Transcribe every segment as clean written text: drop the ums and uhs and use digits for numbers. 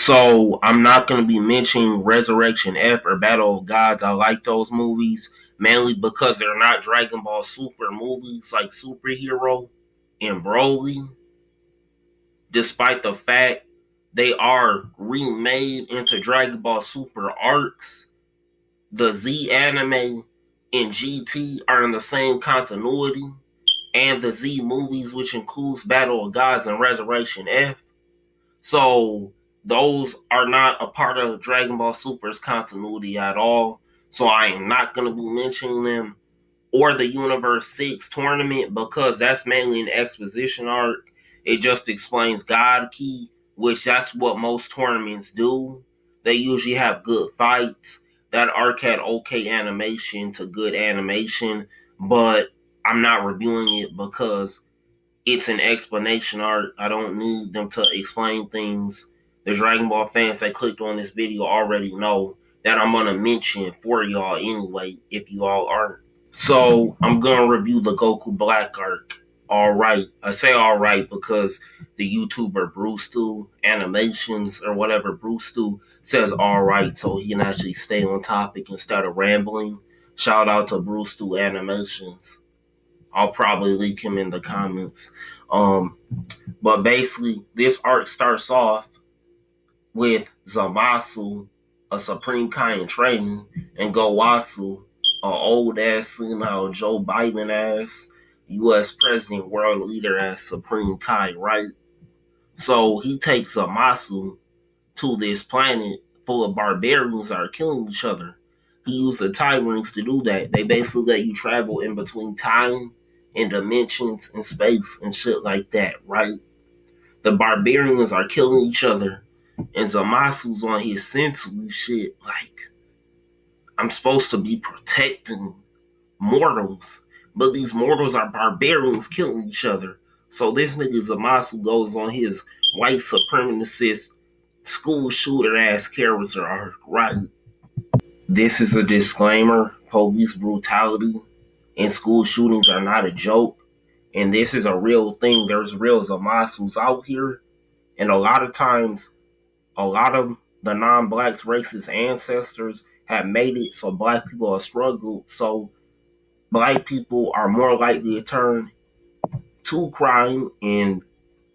So I'm not going to be mentioning Resurrection F or Battle of Gods. I like those movies mainly because they're not Dragon Ball Super movies like Superhero and Broly, despite the fact they are remade into Dragon Ball Super arcs. The Z anime and GT are in the same continuity, and the Z movies, which includes Battle of Gods and Resurrection F. So those are not a part of Dragon Ball Super's continuity at all. So I am not going to be mentioning them or the Universe 6 tournament because that's mainly an exposition arc. It just explains God Key, which that's what most tournaments do. They usually have good fights. That arc had okay animation to good animation, but I'm not reviewing it because it's an explanation arc. I don't need them to explain things. The Dragon Ball fans that clicked on this video already know that I'm gonna mention for y'all anyway, if you all aren't. So I'm gonna review the Goku Black arc. Alright. I say alright because the YouTuber Brewstew Animations or whatever Brewstew says alright so he can actually stay on topic instead of rambling. Shout out to Brewstew Animations. I'll probably link him in the comments. Um, but basically, this arc starts off with Zamasu, a Supreme Kai in training, and Gowasu, a old ass senile Joe Biden ass U.S. president, world leader as Supreme Kai, right? So he takes Zamasu to this planet full of barbarians that are killing each other. He used the time rings to do that. They basically let you travel in between time and dimensions and space and shit like that, right? The barbarians are killing each other, and Zamasu's on his sensory shit like, I'm supposed to be protecting mortals, but these mortals are barbarians killing each other. So this nigga Zamasu goes on his white supremacist school shooter ass character arc, right? This is a disclaimer. Police brutality and school shootings are not a joke. And this is a real thing. There's real Zamasus out here. And a lot of times, a lot of the non-blacks racist ancestors have made it so black people are struggled. So black people are more likely to turn to crime, and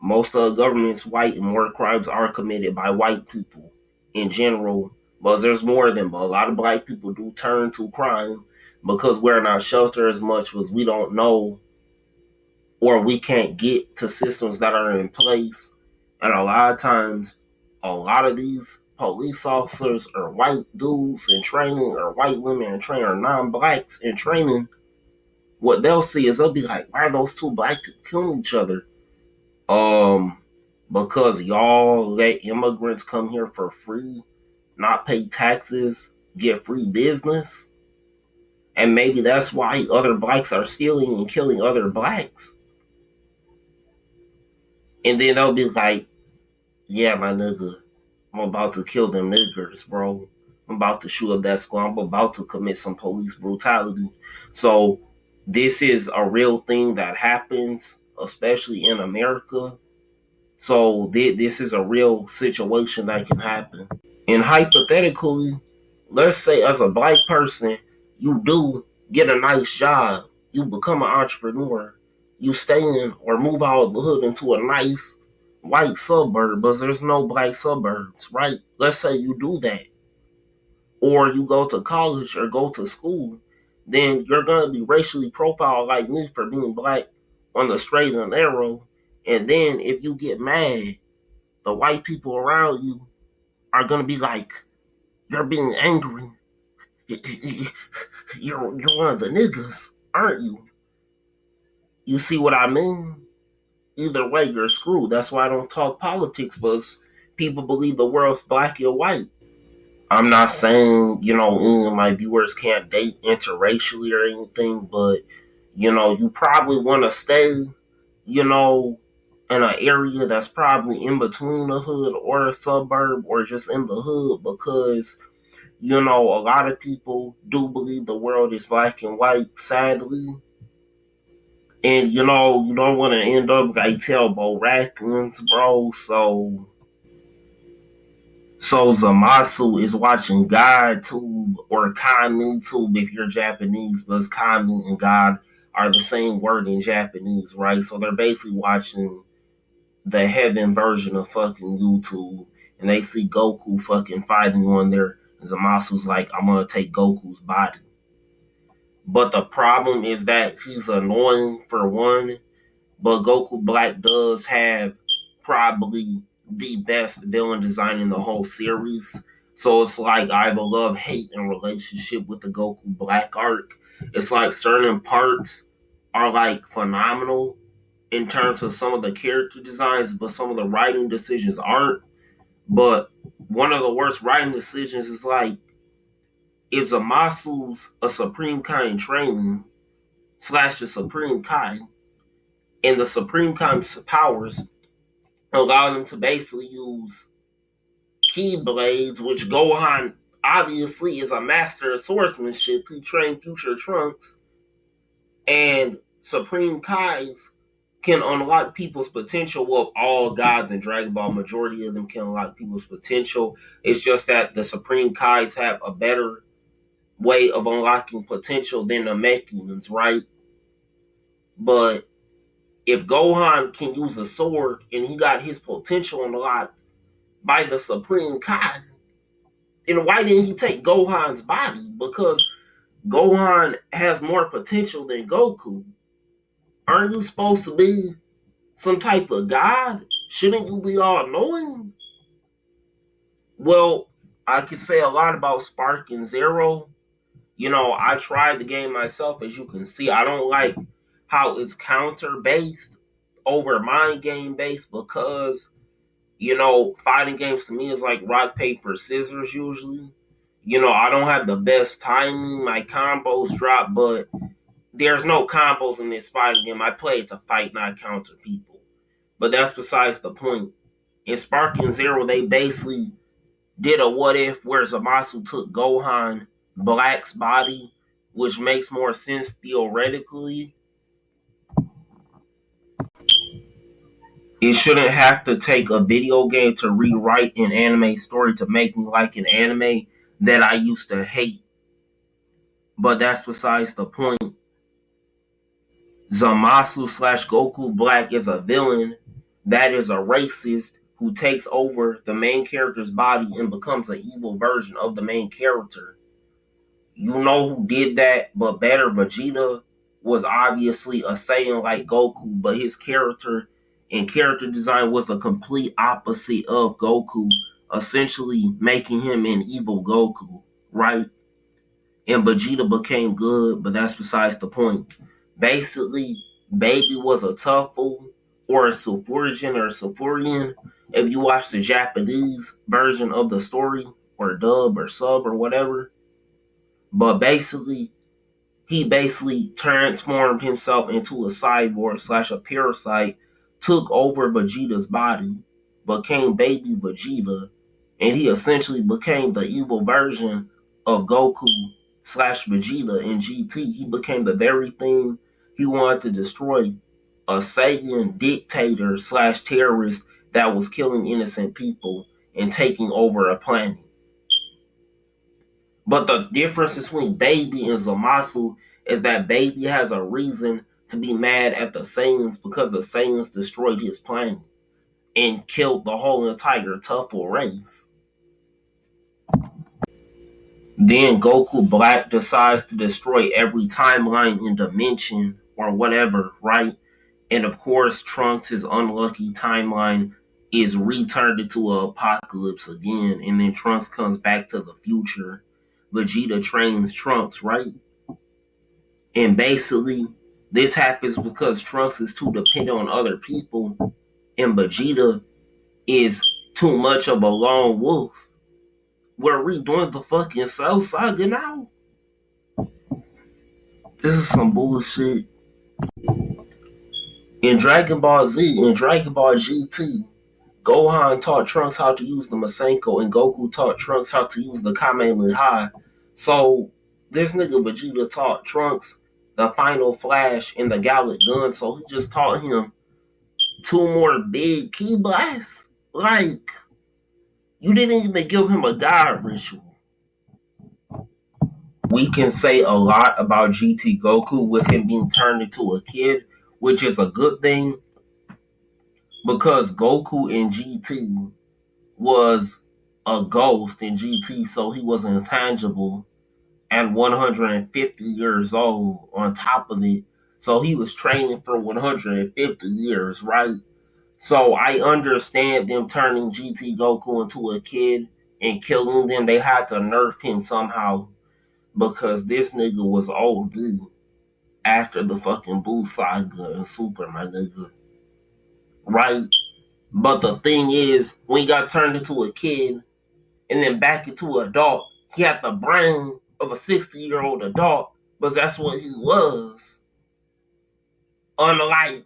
most of the government's white, and more crimes are committed by white people in general. But there's more of them. But a lot of black people do turn to crime because we're not sheltered as much as we don't know or we can't get to systems that are in place. And a lot of times, a lot of these police officers are white dudes in training or white women in training or non-blacks in training. What they'll see is they'll be like, why are those two black people killing each other? Um, because y'all let immigrants come here for free, not pay taxes, get free business. And maybe that's why other blacks are stealing and killing other blacks. And then they'll be like, yeah, my nigga, I'm about to kill them niggers, bro. I'm about to shoot up that squad. I'm about to commit some police brutality. So this is a real thing that happens, especially in America. So this is a real situation that can happen. And hypothetically, let's say as a black person, you do get a nice job, you become an entrepreneur, you stay in or move out of the hood into a nice white suburb, but there's no black suburbs, right? Let's say you do that. Or you go to college or go to school, then you're going to be racially profiled like me for being black on the straight and narrow. And then if you get mad, the white people around you are going to be like, you're being angry. You're one of the niggas, aren't you? You see what I mean? Either way, you're screwed. That's why I don't talk politics, because people believe the world's black or white. I'm not saying, any of my viewers can't date interracially or anything, but, you probably want to stay, in an area that's probably in between the hood or a suburb or just in the hood because, a lot of people do believe the world is black and white, sadly. And, you don't want to end up like tailboat raccoons, bro, so So Zamasu is watching GodTube or KanuTube if you're Japanese, but Kanu and God are the same word in Japanese, right? So they're basically watching the heaven version of fucking YouTube, and they see Goku fucking fighting on there. And Zamasu's like, I'm gonna take Goku's body. But the problem is that he's annoying for one, but Goku Black does have probably the best villain design in the whole series. So it's like I have a love hate and relationship with the Goku Black arc. It's like certain parts are like phenomenal in terms of some of the character designs, but some of the writing decisions aren't. But one of the worst writing decisions is like if Zamasu's a Supreme Kai in training slash the Supreme Kai, and the Supreme Kai's powers allow them to basically use Keyblades, which Gohan obviously is a master of swordsmanship. He trained future Trunks, and Supreme Kai's can unlock people's potential. Well, all gods in Dragon Ball, majority of them can unlock people's potential. It's just that the Supreme Kais have a better way of unlocking potential than the Mechans, right? But if Gohan can use a sword and he got his potential unlocked by the Supreme Kai, then why didn't he take Gohan's body? Because Gohan has more potential than Goku. Aren't you supposed to be some type of god? Shouldn't you be all knowing? Well, I could say a lot about Spark and Zero. You know, I tried the game myself, as you can see. I don't like how it's counter based over mind game based because, you know, fighting games to me is like rock, paper, scissors usually. You know, I don't have the best timing. My combos drop, but there's no combos in this fighting game. I play it to fight, not counter people. But that's besides the point. In Spark and Zero, they basically did a what if where Zamasu took Gohan Black's body, which makes more sense theoretically. It shouldn't have to take a video game to rewrite an anime story to make me like an anime that I used to hate. But that's besides the point. Zamasu slash Goku Black is a villain that is a racist who takes over the main character's body and becomes an evil version of the main character. You know who did that, but better. Vegeta was obviously a Saiyan like Goku, but his character and character design was the complete opposite of Goku, essentially making him an evil Goku, right? And Vegeta became good, but that's besides the point. Basically, Baby was a Tuffle or a Sulfurian or a Sulfurian. If you watch the Japanese version of the story, or dub or sub or whatever, but basically, he basically transformed himself into a cyborg slash a parasite, took over Vegeta's body, became baby Vegeta, and he essentially became the evil version of Goku slash Vegeta in GT. He became the very thing he wanted to destroy, a Saiyan dictator slash terrorist that was killing innocent people and taking over a planet. But the difference between Baby and Zamasu is that Baby has a reason to be mad at the Saiyans because the Saiyans destroyed his planet and killed the whole entire Tuffle race. Then Goku Black decides to destroy every timeline and dimension or whatever, right? And of course, Trunks' unlucky timeline is returned into an apocalypse again, and then Trunks comes back to the future. Vegeta trains Trunks, right? And basically, this happens because Trunks is too dependent on other people, and Vegeta is too much of a lone wolf. We're redoing the fucking Cell Saga now. This is some bullshit. In Dragon Ball Z and Dragon Ball GT, Gohan taught Trunks how to use the Masenko, and Goku taught Trunks how to use the Kamehameha. So this nigga Vegeta taught Trunks the Final Flash and the Gallic Gun, so he just taught him two more big key blasts. Like, You didn't even give him a god ritual. We can say a lot about GT Goku with him being turned into a kid, which is a good thing because Goku in GT was a ghost in GT, so he was intangible at 150 years old on top of it. So he was training for 150 years, right? So I understand them turning GT Goku into a kid and killing them. They had to nerf him somehow because this nigga was OD after the fucking Buu saga and Super, my nigga. Right? But the thing is, when he got turned into a kid and then back into an adult, he had the brain of a 60-year-old adult, but that's what he was. Unlike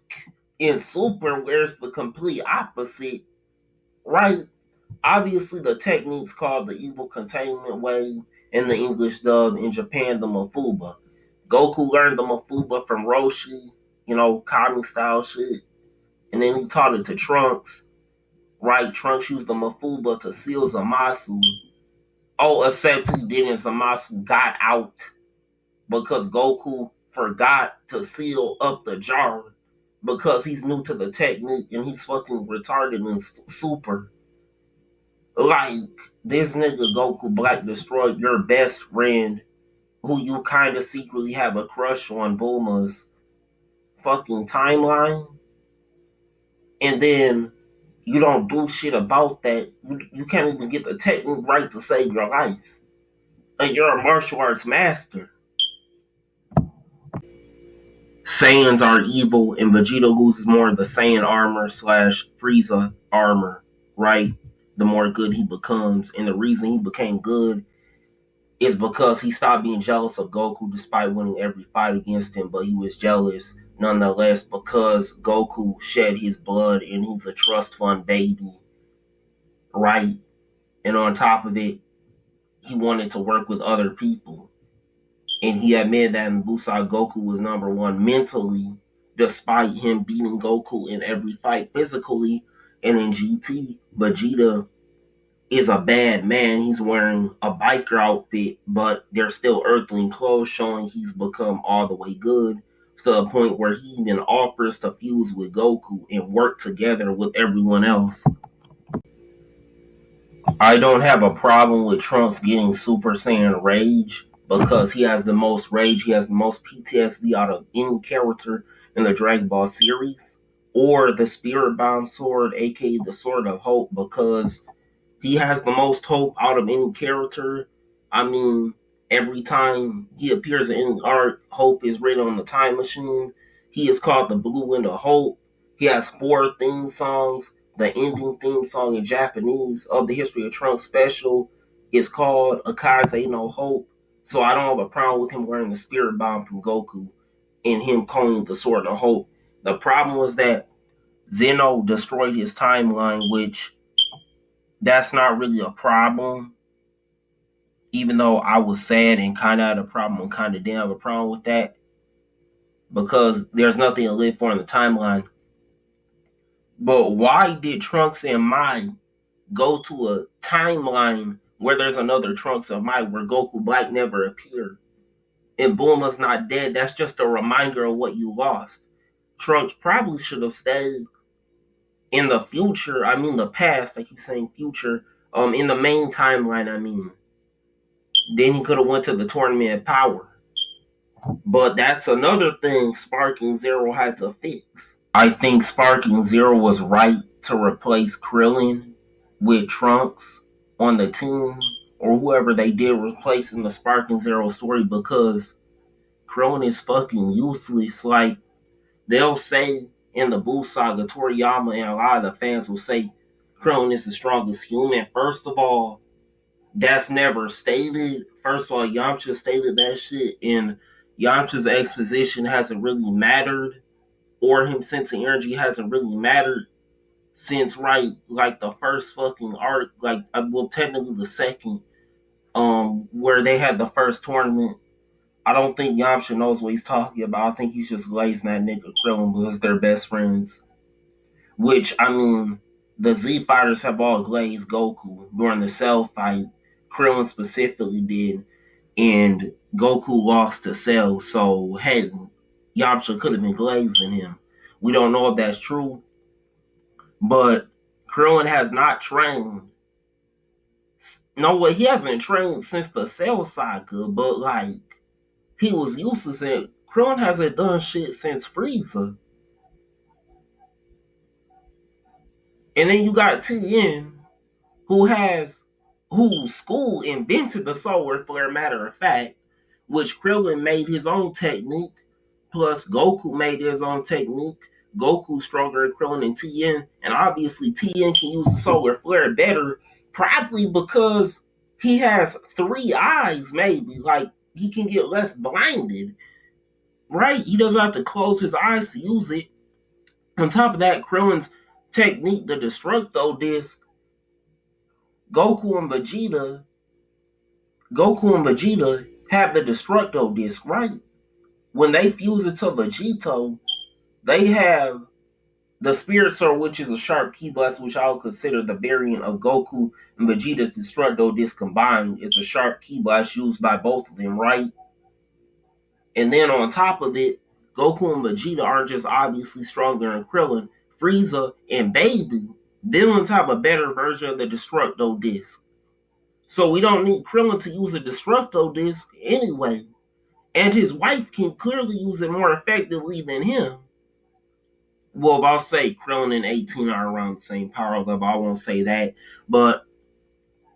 in Super, where it's the complete opposite, right? Obviously, the technique's called the evil containment way in the English dub, in Japan, the Mafuba. Goku learned the Mafuba from Roshi, Kami style shit, and then he taught it to Trunks, right? Trunks used the Mafuba to seal Zamasu. Oh, except he didn't. Zamasu got out because Goku forgot to seal up the jar because he's new to the technique and he's fucking retarded and super. Like, this nigga Goku Black destroyed your best friend who you kind of secretly have a crush on, Bulma's fucking timeline, and then you don't do shit about that. You can't even get the technique right to save your life. And you're a martial arts master. Saiyans are evil, and Vegeta loses more of the Saiyan armor slash Frieza armor, right? The more good he becomes. And the reason he became good is because he stopped being jealous of Goku despite winning every fight against him, but he was jealous nonetheless because Goku shed his blood and he's a trust fund baby, right? And on top of it, he wanted to work with other people. And he admitted that in Busai Goku was number one mentally, despite him beating Goku in every fight physically. And in GT, Vegeta is a bad man. He's wearing a biker outfit, but they're still earthling clothes, showing he's become all the way good to the point where he even offers to fuse with Goku and work together with everyone else. I don't have a problem with Trunks getting Super Saiyan Rage because he has the most rage, he has the most PTSD out of any character in the Dragon Ball series, or the Spirit Bomb Sword, aka the Sword of Hope, because he has the most hope out of any character. I mean, every time he appears in any art, hope is written on the time machine. He is called the Blue Wind of Hope. He has 4 theme songs. The ending theme song in Japanese of the History of Trunks special is called Akaze no Hope. So I don't have a problem with him wearing the spirit bomb from Goku and him calling the Sword of Hope. The problem was that Zeno destroyed his timeline, which that's not really a problem. Even though I was sad and kind of had a problem and kind of didn't have a problem with that because there's nothing to live for in the timeline. But why did Trunks and Mai go to a timeline where there's another Trunks and Mai where Goku Black never appeared? And Bulma's not dead. That's just a reminder of what you lost. Trunks probably should have stayed in the future. I mean, the past. I keep saying future. In the main timeline, I mean. Then he could have went to the Tournament of Power. But that's another thing Sparking Zero had to fix. I think Sparking Zero was right to replace Krillin with Trunks on the team, or whoever they did replace in the Sparking Zero story, because Krillin is fucking useless. Like, they'll say in the Buu saga, Toriyama and a lot of the fans will say Krillin is the strongest human. First of all, that's never stated. First of all, Yamcha stated that shit, and Yamcha's exposition hasn't really mattered, or him sensing energy hasn't really mattered since, right, like the first fucking arc, like, well, technically the second, where they had the first tournament. I don't think Yamcha knows what he's talking about. I think he's just glazing that nigga Krillin because they're best friends. Which, I mean, the Z fighters have all glazed Goku. during the Cell fight. Krillin specifically did, and Goku lost to Cell. So hey, Yamcha could have been glazing him. We don't know if that's true, but Krillin has not trained. No way, he hasn't trained since the Cell saga, but like he was useless, and Krillin hasn't done shit since Frieza. And then you got Tien, who has whose school invented the solar flare, matter of fact, which Krillin made his own technique, plus Goku made his own technique. Goku's stronger than Krillin and Tien, and obviously Tien can use the solar flare better, probably because he has three eyes, maybe. Like, he can get less blinded, right? He doesn't have to close his eyes to use it. On top of that, Krillin's technique, the Destructo Disc, Goku and Vegeta, have the Destructo Disc, right? When they fuse it to Vegito, they have the Spirit Sword, which is a sharp ki blast, which I would consider the variant of Goku and Vegeta's Destructo Disc combined. It's a sharp ki blast used by both of them, right? And then on top of it, Goku and Vegeta aren't just obviously stronger than Krillin. Frieza and Baby, villains have a better version of the Destructo Disc. So we don't need Krillin to use a Destructo Disc anyway. And his wife can clearly use it more effectively than him. Well, I'll say Krillin and 18 are around the same power level. I won't say that. But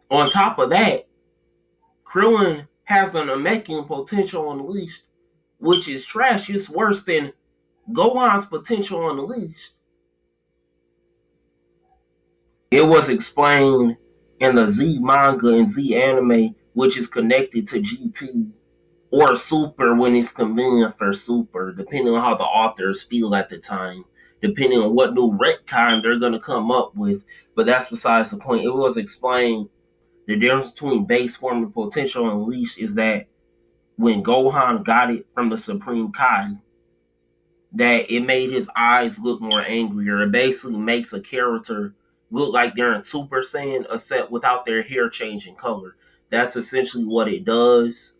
on top of that, Krillin has an Namekian potential unleashed, which is trash. It's worse than Gohan's potential unleashed. It was explained in the Z manga and Z anime, which is connected to GT or Super when it's convenient for Super, depending on how the authors feel at the time, depending on what new retcon they're going to come up with. But that's besides the point. It was explained the difference between base form and potential unleashed is that when Gohan got it from the Supreme Kai, that it made his eyes look more angrier. It basically makes a character look like they're in Super Saiyan, except without their hair changing color. That's essentially what it does.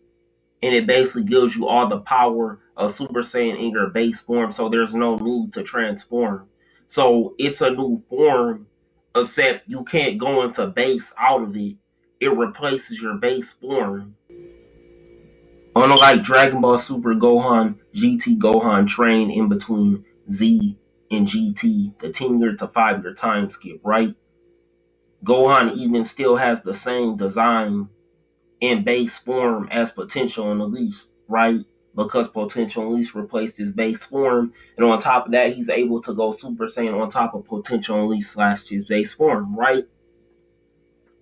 And it basically gives you all the power of Super Saiyan in your base form, so there's no need to transform. So it's a new form, except you can't go into base out of it. It replaces your base form. Unlike Dragon Ball Super Gohan, GT Gohan trained in between Z and GT, the 10-year to 5-year time skip, right? Gohan even still has the same design in base form as Potential Unleashed, right? Because Potential Unleashed replaced his base form, and on top of that, he's able to go Super Saiyan on top of Potential Unleashed / his base form, right?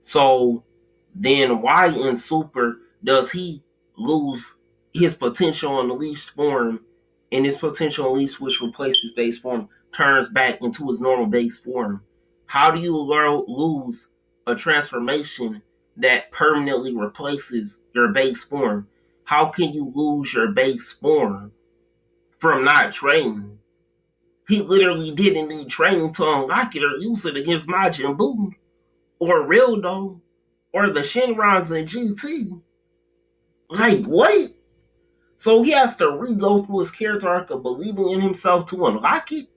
So then why in Super does he lose his Potential Unleashed form, and his Potential Unleashed, which replaced his base form, turns back into his normal base form? How do you lose a transformation that permanently replaces your base form? How can you lose your base form from not training? He literally didn't need training to unlock it or use it against Majin Buu or Rildo or the Shenrons in GT. Like, what? So he has to re-go through his character arc of believing in himself to unlock it?